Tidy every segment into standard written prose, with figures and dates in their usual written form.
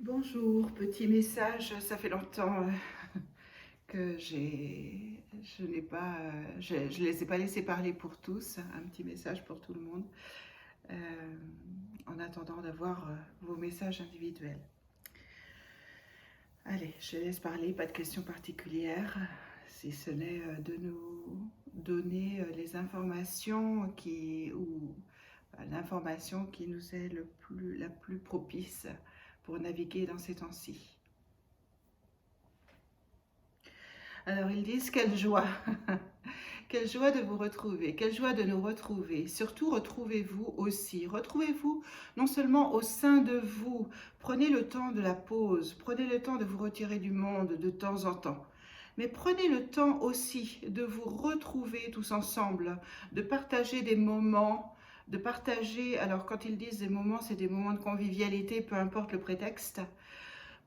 Bonjour, petit message, ça fait longtemps que je n'ai pas, je les ai pas laissés parler pour tous, un petit message pour tout le monde, euh, en attendant d'avoir vos messages individuels. Allez, je laisse parler, pas de questions particulières, si ce n'est de nous donner les informations ou l'information qui nous est la plus propice pour naviguer dans ces temps-ci. Alors ils disent quelle joie, quelle joie de vous retrouver, quelle joie de nous retrouver. Surtout retrouvez-vous aussi, retrouvez-vous non seulement au sein de vous, prenez le temps de la pause, prenez le temps de vous retirer du monde de temps en temps. Mais prenez le temps aussi de vous retrouver tous ensemble, de partager des moments, de partager, alors quand ils disent des moments, c'est des moments de convivialité, peu importe le prétexte,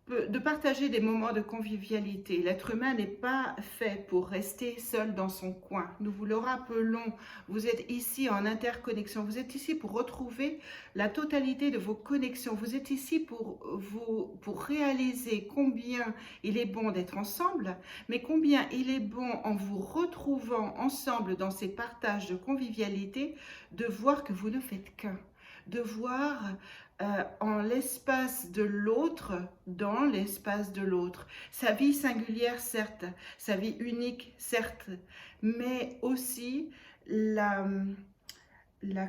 de partager des moments de convivialité. L'être humain n'est pas fait pour rester seul dans son coin. Nous vous le rappelons, vous êtes ici en interconnexion, vous êtes ici pour retrouver la totalité de vos connexions, vous êtes ici pour réaliser combien il est bon d'être ensemble, mais combien il est bon en vous retrouvant ensemble dans ces partages de convivialité, de voir que vous ne faites qu'un, de voir en l'espace de l'autre, dans l'espace de l'autre. Sa vie singulière, certes, sa vie unique, certes, mais aussi la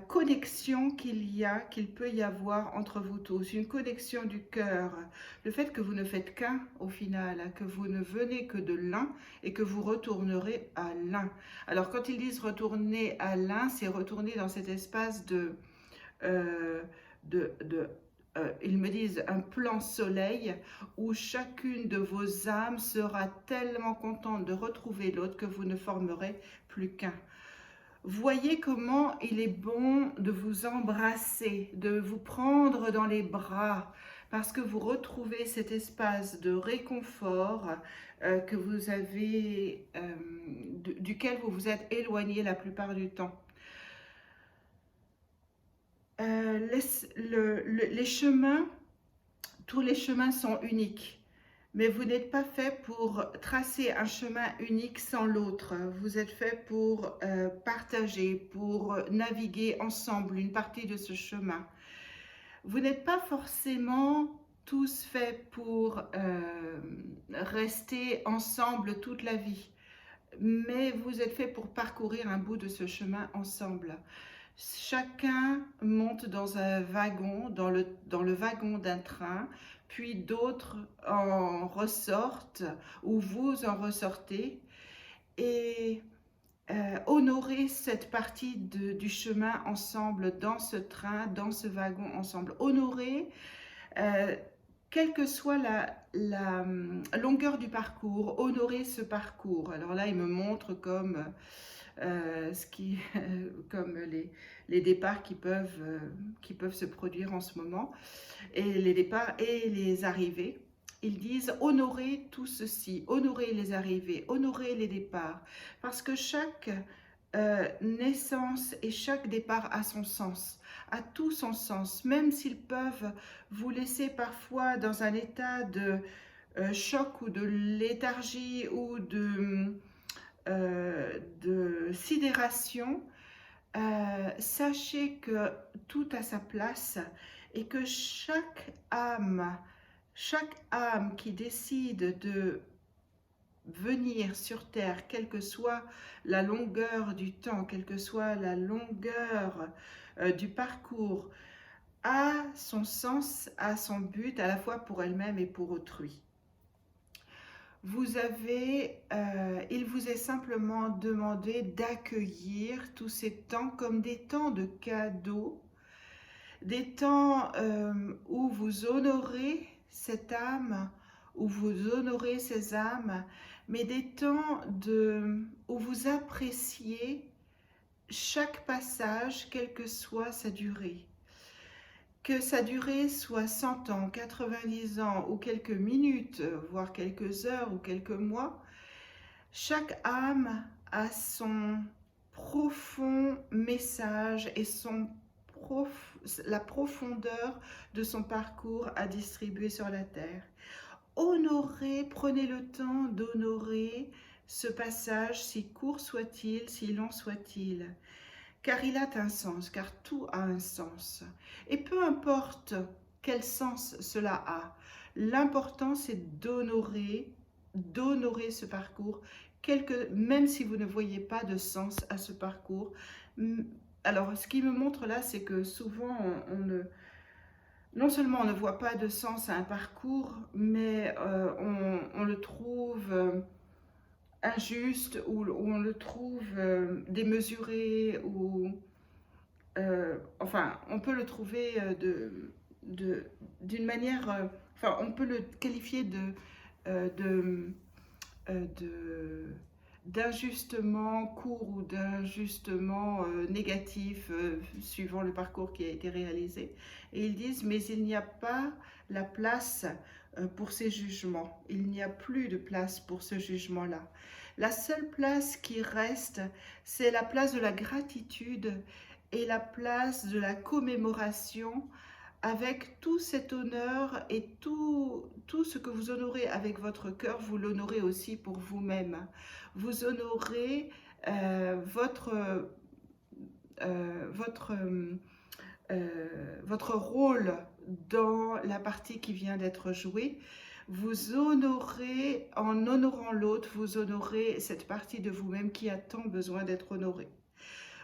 connexion qu'il peut y avoir entre vous tous, une connexion du cœur, le fait que vous ne faites qu'un au final, que vous ne venez que de l'un et que vous retournerez à l'un. Alors quand ils disent retourner à l'un, c'est retourner dans cet espace euh, ils me disent un plan soleil où chacune de vos âmes sera tellement contente de retrouver l'autre que vous ne formerez plus qu'un. Voyez comment il est bon de vous embrasser, de vous prendre dans les bras, parce que vous retrouvez cet espace de réconfort que vous avez, duquel vous vous êtes éloigné la plupart du temps. Les chemins, tous les chemins sont uniques, mais vous n'êtes pas fait pour tracer un chemin unique sans l'autre. Vous êtes fait pour partager, pour naviguer ensemble une partie de ce chemin. Vous n'êtes pas forcément tous faits pour rester ensemble toute la vie, mais vous êtes faits pour parcourir un bout de ce chemin ensemble. Chacun monte dans un wagon, dans le wagon d'un train, puis d'autres en ressortent ou vous en ressortez et honorez cette partie du chemin ensemble, dans ce train, dans ce wagon ensemble. Honorez, euh, quelle que soit la longueur du parcours, honorez ce parcours. Alors là, il me montre comme comme les départs qui peuvent se produire en ce moment, et les départs et les arrivées. Ils disent honorer tout ceci, honorer les arrivées, honorer les départs, parce que chaque naissance et chaque départ a son sens, a tout son sens, même s'ils peuvent vous laisser parfois dans un état de choc ou de léthargie ou de sidération. Sachez que tout a sa place et que chaque âme qui décide de venir sur Terre, quelle que soit la longueur du temps, quelle que soit la longueur du parcours, a son sens, a son but, à la fois pour elle-même et pour autrui. Il vous est simplement demandé d'accueillir tous ces temps comme des temps de cadeaux, des temps où vous honorez cette âme, où vous honorez ces âmes, mais des temps où vous appréciez chaque passage, quelle que soit sa durée. Que sa durée soit 100 ans, 90 ans ou quelques minutes, voire quelques heures ou quelques mois, chaque âme a son profond message et la profondeur de son parcours à distribuer sur la terre. Honorez, prenez le temps d'honorer ce passage, si court soit-il, si long soit-il, car il a un sens, car tout a un sens. Et peu importe quel sens cela a, l'important c'est d'honorer ce parcours, même si vous ne voyez pas de sens à ce parcours. Alors, ce qui me montre là, c'est que souvent, non seulement on ne voit pas de sens à un parcours, mais on le trouve injuste, ou on le trouve démesuré, ou enfin, on peut le trouver d'une manière, enfin, on peut le qualifier euh, de, d'injustement court ou d'injustement négatif, suivant le parcours qui a été réalisé. Et ils disent, mais il n'y a pas la place pour ces jugements. Il n'y a plus de place pour ce jugement-là. La seule place qui reste, c'est la place de la gratitude et la place de la commémoration, avec tout cet honneur et tout ce que vous honorez avec votre cœur, vous l'honorez aussi pour vous-même. Vous honorez votre rôle dans la partie qui vient d'être jouée. Vous honorez, en honorant l'autre, vous honorez cette partie de vous-même qui a tant besoin d'être honorée.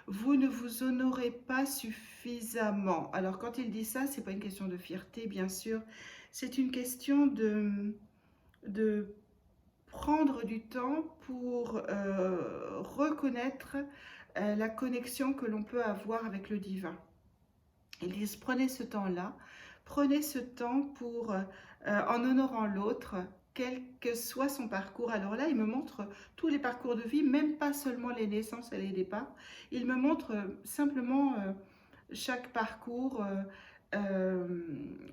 Vous ne vous honorez pas suffisamment. Alors quand il dit ça, c'est pas une question de fierté, bien sûr. C'est une question de prendre du temps pour reconnaître la connexion que l'on peut avoir avec le divin. Ils disent, prenez ce temps-là, prenez ce temps pour, en honorant l'autre, quel que soit son parcours. Alors là, il me montre tous les parcours de vie, même pas seulement les naissances et les départs. Il me montre simplement chaque parcours,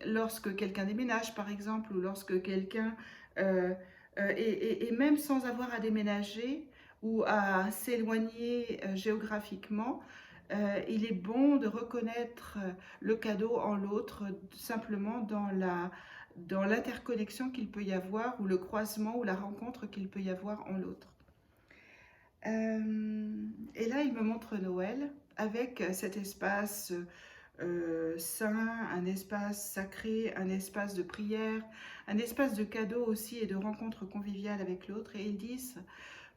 lorsque quelqu'un déménage, par exemple, ou lorsque quelqu'un, et même sans avoir à déménager ou à s'éloigner géographiquement, il est bon de reconnaître le cadeau en l'autre, simplement dans l'interconnexion qu'il peut y avoir, ou le croisement, ou la rencontre qu'il peut y avoir en l'autre. Et là, il me montre Noël, avec cet espace saint, un espace sacré, un espace de prière, un espace de cadeau aussi, et de rencontre conviviale avec l'autre. Et ils disent,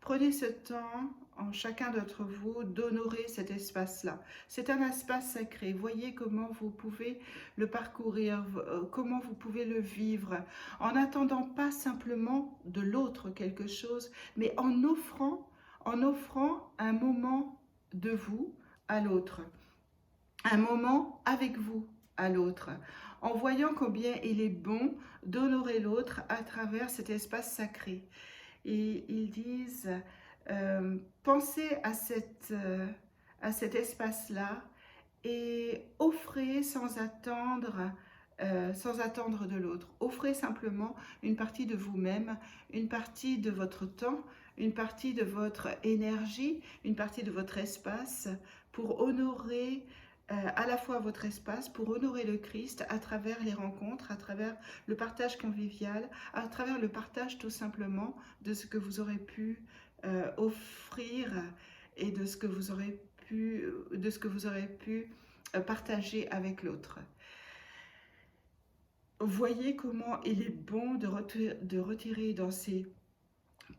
prenez ce temps, en chacun d'entre vous, d'honorer cet espace-là. C'est un espace sacré. Voyez comment vous pouvez le parcourir, comment vous pouvez le vivre, en n'attendant pas simplement de l'autre quelque chose, mais en offrant un moment de vous à l'autre, un moment avec vous à l'autre, en voyant combien il est bon d'honorer l'autre à travers cet espace sacré. Et ils disent, pensez à cet espace-là et offrez sans attendre de l'autre. Offrez simplement une partie de vous-même, une partie de votre temps, une partie de votre énergie, une partie de votre espace, pour honorer à la fois votre espace, pour honorer le Christ à travers les rencontres, à travers le partage convivial, à travers le partage tout simplement de ce que vous aurez pu offrir, et de ce que vous aurez pu partager avec l'autre. Voyez comment il est bon de retirer dans ces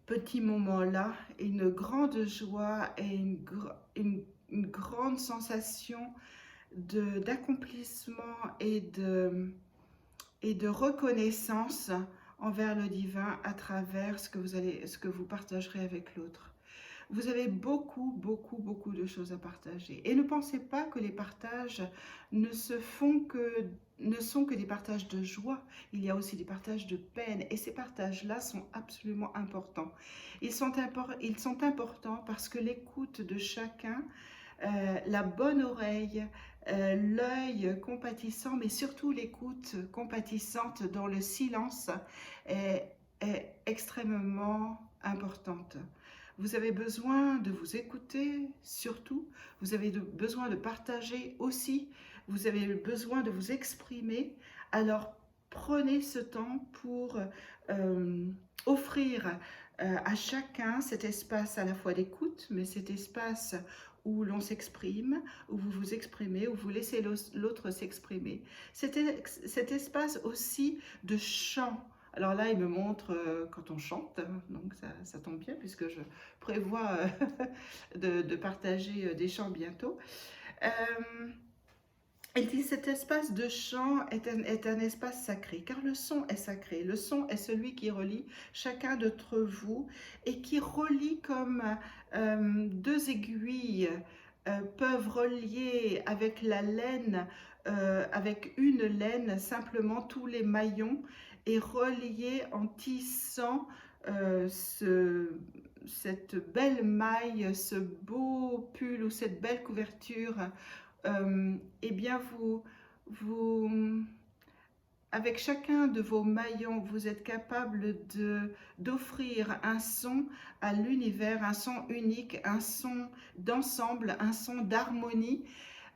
petits moments-là une grande joie et une grande sensation d'accomplissement et de reconnaissance envers le divin à travers ce que vous partagerez avec l'autre. Vous avez beaucoup de choses à partager. Et ne pensez pas que les partages ne sont que des partages de joie. Il y a aussi des partages de peine. Et ces partages-là sont absolument importants. Ils sont importants parce que l'écoute de chacun, la bonne oreille, l'œil compatissant, mais surtout l'écoute compatissante dans le silence est extrêmement importante. Vous avez besoin de vous écouter, surtout. Vous avez besoin de partager aussi vous avez besoin de vous exprimer, alors prenez ce temps pour offrir à chacun cet espace à la fois d'écoute, mais cet espace où l'on s'exprime, où vous vous exprimez, où vous laissez l'autre s'exprimer. Cet espace aussi de chant. Alors là, il me montre quand on chante, hein, donc ça tombe bien puisque je prévois de partager des chants bientôt. Euh, Elle dit cet espace de chant est un espace sacré, car le son est sacré. Le son est celui qui relie chacun d'entre vous et qui relie comme deux aiguilles peuvent relier avec la laine, avec une laine, simplement tous les maillons et relier en tissant cette belle maille, ce beau pull ou cette belle couverture. Eh bien, avec chacun de vos maillons, vous êtes capable d'offrir un son à l'univers, un son unique, un son d'ensemble, un son d'harmonie,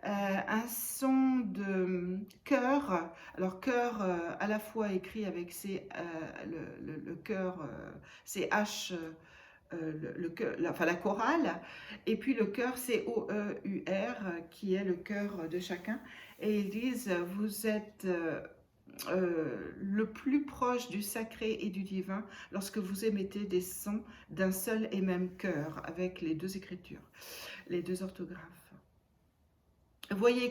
un son de cœur. Alors cœur à la fois écrit avec le cœur, CH, enfin la chorale, et puis le cœur, c'est O-E-U-R, qui est le cœur de chacun. Et ils disent, vous êtes le plus proche du sacré et du divin lorsque vous émettez des sons d'un seul et même cœur, avec les deux écritures, les deux orthographes. Voyez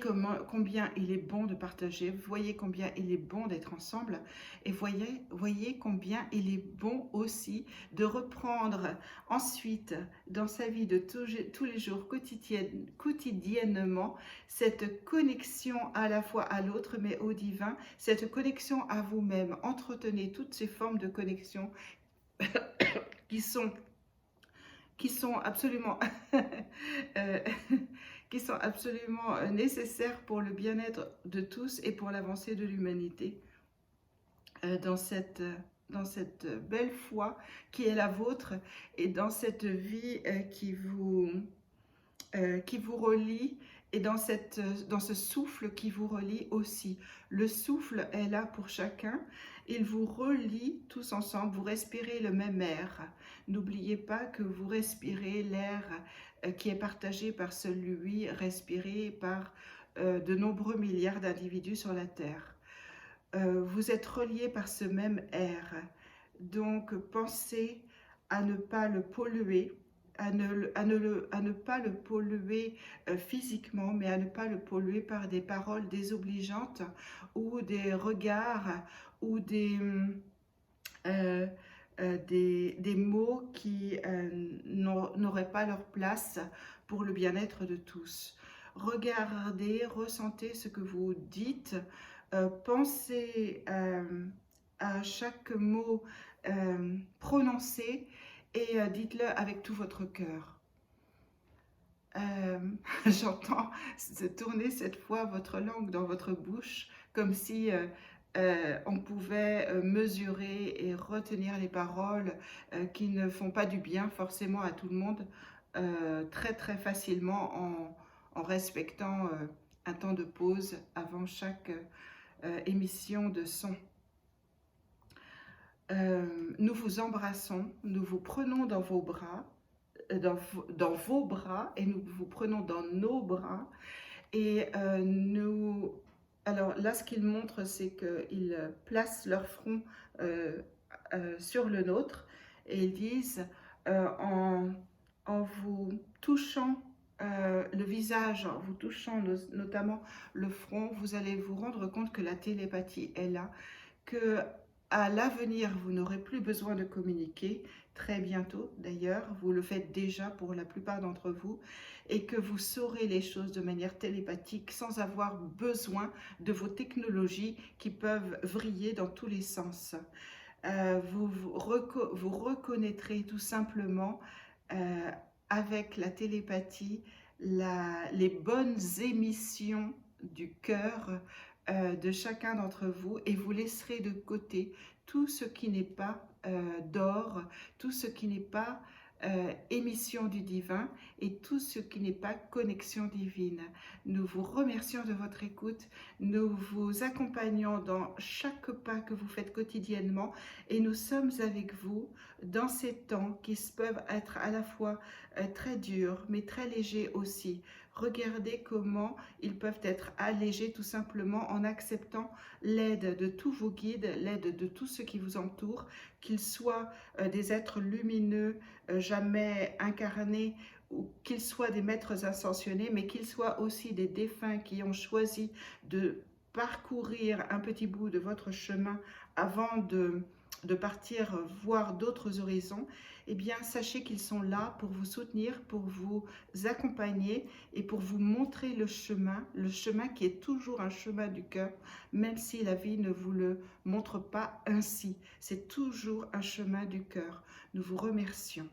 combien il est bon de partager, voyez combien il est bon d'être ensemble, et voyez combien il est bon aussi de reprendre ensuite dans sa vie de tous les jours, quotidiennement, cette connexion à la fois à l'autre mais au divin, cette connexion à vous-même. Entretenez toutes ces formes de connexion qui sont absolument euh, qui sont absolument nécessaires pour le bien-être de tous et pour l'avancée de l'humanité dans cette belle foi qui est la vôtre et dans cette vie qui vous relie et dans ce souffle qui vous relie aussi. Le souffle est là pour chacun. Il vous relie tous ensemble. Vous respirez le même air. N'oubliez pas que vous respirez l'air qui est partagé par celui respiré par de nombreux milliards d'individus sur la Terre. Vous êtes reliés par ce même air. Donc pensez à ne pas le polluer, à ne pas le polluer physiquement, mais à ne pas le polluer par des paroles désobligeantes ou des regards ou des mots qui n'auraient pas leur place pour le bien-être de tous. Regardez, ressentez ce que vous dites, pensez à chaque mot prononcé et dites-le avec tout votre cœur. J'entends tourner cette fois votre langue dans votre bouche comme si on pouvait mesurer et retenir les paroles qui ne font pas du bien forcément à tout le monde très très facilement en respectant un temps de pause avant chaque émission de son. Nous vous embrassons, nous vous prenons dans vos bras, dans vos bras, et nous vous prenons dans nos bras. Et alors là, ce qu'ils montrent, c'est qu'ils placent leur front sur le nôtre, et ils disent, en vous touchant le visage, en vous touchant notamment le front, vous allez vous rendre compte que la télépathie est là, que à l'avenir, vous n'aurez plus besoin de communiquer, très bientôt d'ailleurs, vous le faites déjà pour la plupart d'entre vous, et que vous saurez les choses de manière télépathique sans avoir besoin de vos technologies qui peuvent vriller dans tous les sens. Vous reconnaîtrez tout simplement avec la télépathie les bonnes émissions du cœur de chacun d'entre vous, et vous laisserez de côté tout ce qui n'est pas d'or, tout ce qui n'est pas émission du divin et tout ce qui n'est pas connexion divine. Nous vous remercions de votre écoute, nous vous accompagnons dans chaque pas que vous faites quotidiennement et nous sommes avec vous dans ces temps qui peuvent être à la fois très durs mais très légers aussi. Regardez comment ils peuvent être allégés tout simplement en acceptant l'aide de tous vos guides, l'aide de tous ceux qui vous entourent, qu'ils soient des êtres lumineux, jamais incarnés, ou qu'ils soient des maîtres ascensionnés, mais qu'ils soient aussi des défunts qui ont choisi de parcourir un petit bout de votre chemin avant de partir voir d'autres horizons, eh bien sachez qu'ils sont là pour vous soutenir, pour vous accompagner et pour vous montrer le chemin qui est toujours un chemin du cœur, même si la vie ne vous le montre pas ainsi. C'est toujours un chemin du cœur. Nous vous remercions.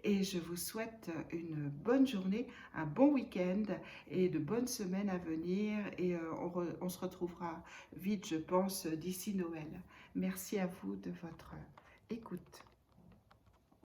Et je vous souhaite une bonne journée, un bon week-end et de bonnes semaines à venir. Et on se retrouvera vite, je pense, d'ici Noël. Merci à vous de votre écoute.